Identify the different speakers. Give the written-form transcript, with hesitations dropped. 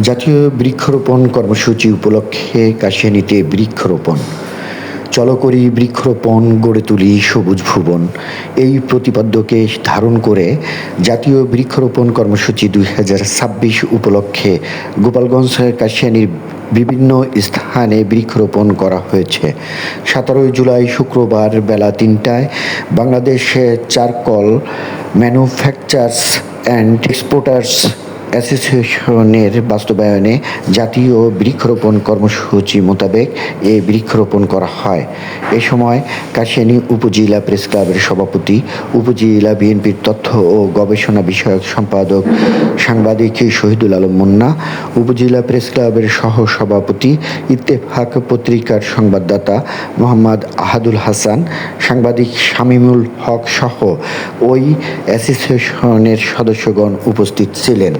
Speaker 1: জাতীয় বৃক্ষরোপণ কর্মসূচি উপলক্ষে কাশিয়ানীতে বৃক্ষরোপণ। চলো করি বৃক্ষরোপণ, গড়ে তুলি সবুজ ভুবন। এই প্রতিপাদ্যকে ধারণ করে জাতীয় বৃক্ষরোপণ কর্মসূচি 2026 উপলক্ষে গোপালগঞ্জ কাশিয়ানীর বিভিন্ন স্থানে বৃক্ষরোপণ করা হয়েছে। 17 জুলাই শুক্রবার বেলা 3টায় বাংলাদেশ চারকল ম্যানুফ্যাকচারার্স অ্যান্ড এক্সপোর্টার্স অ্যাসোসিয়েশনের বাস্তবায়নে জাতীয় বৃক্ষরোপণ কর্মসূচি মোতাবেক এ বৃক্ষরোপণ করা হয়। এ সময় কাশিয়ানী উপজেলা প্রেস ক্লাবের সভাপতি, উপজেলা বিএনপির তথ্য ও গবেষণা বিষয়ক সম্পাদক সাংবাদিক শহীদুল আলম মুন্না, উপজেলা প্রেস ক্লাবের সহ-সভাপতি, ইত্তেফাক পত্রিকার সংবাদদাতা মোহাম্মদ আহাদুল হাসান, সাংবাদিক শামীমুল হক সহ ওই অ্যাসোসিয়েশনের সদস্যগণ উপস্থিত ছিলেন।